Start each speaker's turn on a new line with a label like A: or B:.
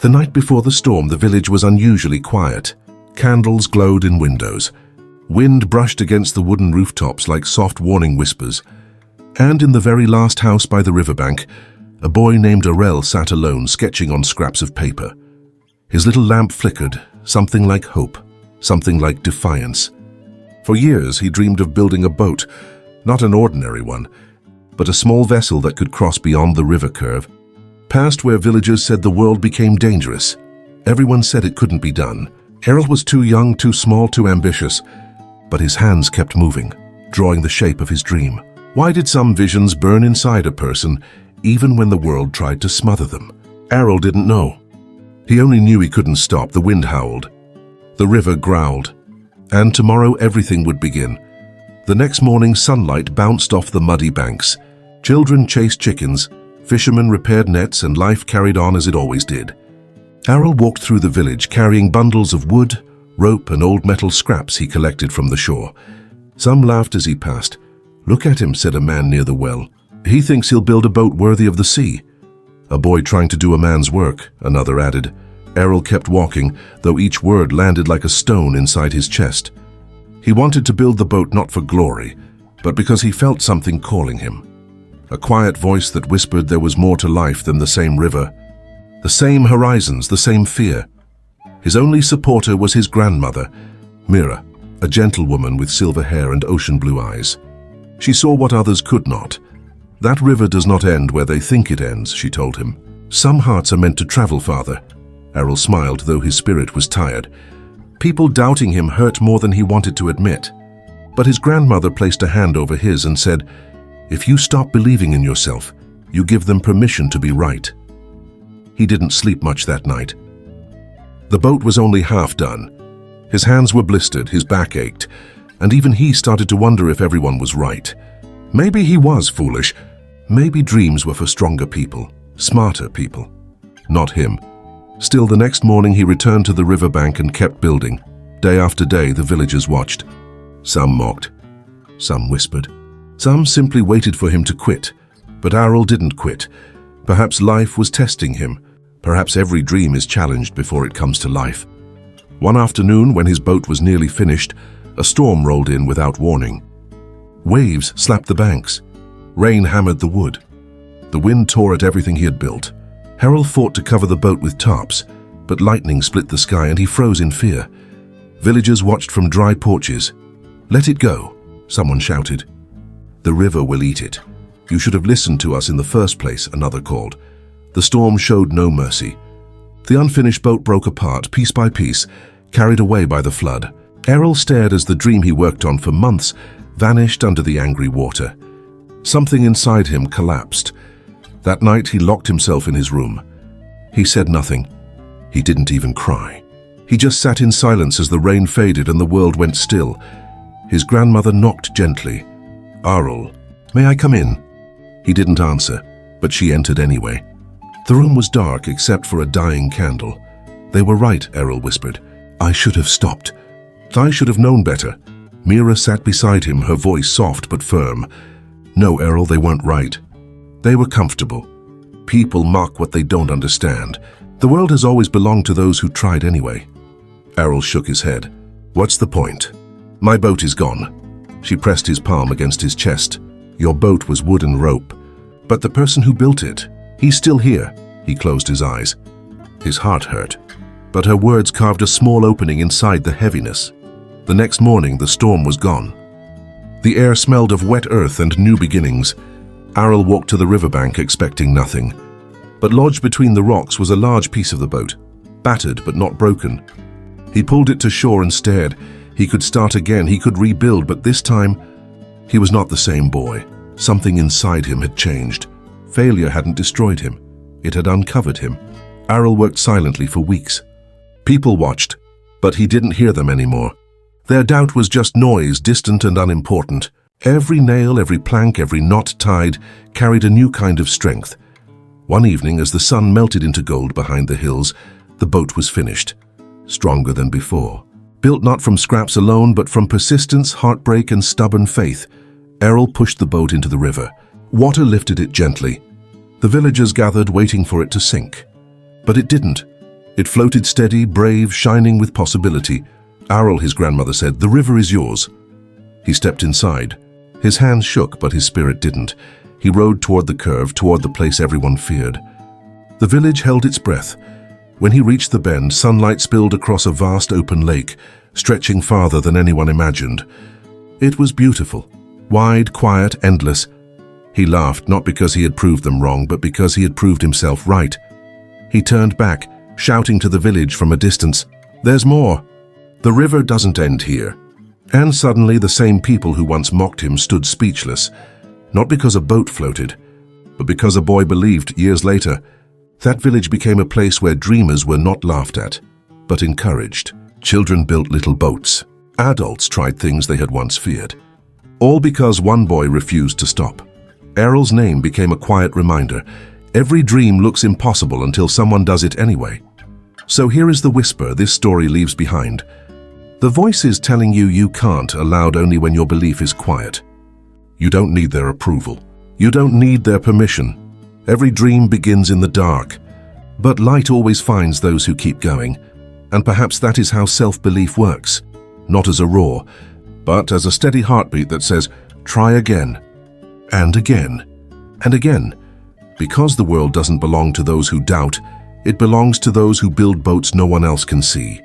A: The night before the storm, the village was unusually quiet. Candles glowed in windows. Wind brushed against the wooden rooftops like soft warning whispers. And in the very last house by the riverbank, a boy named Arel sat alone, sketching on scraps of paper. His little lamp flickered, something like hope, something like defiance. For years he dreamed of building a boat, not an ordinary one, but a small vessel that could cross beyond the river curve, past where villagers said the world became dangerous. Everyone said it couldn't be done. Errol was too young, too small, too ambitious, but his hands kept moving, drawing the shape of his dream. Why did some visions burn inside a person, even when the world tried to smother them? Errol didn't know. He only knew he couldn't stop. The wind howled. The river growled. And tomorrow everything would begin. The next morning, sunlight bounced off the muddy banks. Children chased chickens, fishermen repaired nets, and life carried on as it always did. Errol walked through the village, carrying bundles of wood, rope, and old metal scraps he collected from the shore. Some laughed as he passed. "Look at him," said a man near the well. "He thinks he'll build a boat worthy of the sea." "A boy trying to do a man's work," another added. Errol kept walking, though each word landed like a stone inside his chest. He wanted to build the boat not for glory, but because he felt something calling him. A quiet voice that whispered there was more to life than the same river, the same horizons, the same fear. His only supporter was his grandmother, Mira, a gentlewoman with silver hair and ocean blue eyes. She saw what others could not. "That river does not end where they think it ends," she told him. "Some hearts are meant to travel farther." Errol smiled, though his spirit was tired. People doubting him hurt more than he wanted to admit. But his grandmother placed a hand over his and said, "If you stop believing in yourself, you give them permission to be right." He didn't sleep much that night. The boat was only half done. His hands were blistered, his back ached, and even he started to wonder if everyone was right. Maybe he was foolish. Maybe dreams were for stronger people, smarter people. Not him. Still, the next morning he returned to the riverbank and kept building. Day after day, the villagers watched. Some mocked. Some whispered. Some simply waited for him to quit. But Errol didn't quit. Perhaps life was testing him. Perhaps every dream is challenged before it comes to life. One afternoon, when his boat was nearly finished, a storm rolled in without warning. Waves slapped the banks. Rain hammered the wood. The wind tore at everything he had built. Errol fought to cover the boat with tarps, but lightning split the sky and he froze in fear. Villagers watched from dry porches. "Let it go," someone shouted. "The river will eat it. You should have listened to us in the first place," another called. The storm showed no mercy. The unfinished boat broke apart, piece by piece, carried away by the flood. Errol stared as the dream he worked on for months vanished under the angry water. Something inside him collapsed. That night he locked himself in his room. He said nothing. He didn't even cry. He just sat in silence as the rain faded and the world went still. His grandmother knocked gently. "Errol, may I come in?" He didn't answer, but she entered anyway. The room was dark except for a dying candle. "They were right," Errol whispered. "I should have stopped. I should have known better." Mira sat beside him, her voice soft but firm. "No, Errol, they weren't right. They were comfortable. People mock what they don't understand. The world has always belonged to those who tried anyway." Errol shook his head. "What's the point? My boat is gone." She pressed his palm against his chest. "Your boat was wood and rope. But the person who built it, he's still here." He closed his eyes. His heart hurt. But her words carved a small opening inside the heaviness. The next morning, the storm was gone. The air smelled of wet earth and new beginnings. Errol walked to the riverbank expecting nothing. But lodged between the rocks was a large piece of the boat, battered but not broken. He pulled it to shore and stared. He could start again, he could rebuild, but this time, he was not the same boy. Something inside him had changed. Failure hadn't destroyed him. It had uncovered him. Errol worked silently for weeks. People watched, but he didn't hear them anymore. Their doubt was just noise, distant and unimportant. Every nail, every plank, every knot tied carried a new kind of strength. One evening, as the sun melted into gold behind the hills, the boat was finished, stronger than before. Built not from scraps alone, but from persistence, heartbreak, and stubborn faith, Errol pushed the boat into the river. Water lifted it gently. The villagers gathered, waiting for it to sink. But it didn't. It floated steady, brave, shining with possibility. "Arul," his grandmother said, "the river is yours." He stepped inside. His hands shook, but his spirit didn't. He rowed toward the curve, toward the place everyone feared. The village held its breath. When he reached the bend, sunlight spilled across a vast open lake, stretching farther than anyone imagined. It was beautiful, wide, quiet, endless. He laughed, not because he had proved them wrong, but because he had proved himself right. He turned back, shouting to the village from a distance, "There's more! The river doesn't end here." And suddenly the same people who once mocked him stood speechless, not because a boat floated, but because a boy believed years later. That village became a place where dreamers were not laughed at, but encouraged. Children built little boats. Adults tried things they had once feared. All because one boy refused to stop. Arul's name became a quiet reminder. Every dream looks impossible until someone does it anyway. So here is the whisper this story leaves behind. The voices telling you you can't are loud only when your belief is quiet. You don't need their approval. You don't need their permission. Every dream begins in the dark. But light always finds those who keep going. And perhaps that is how self-belief works. Not as a roar, but as a steady heartbeat that says, "Try again, and again, and again." Because the world doesn't belong to those who doubt, it belongs to those who build boats no one else can see.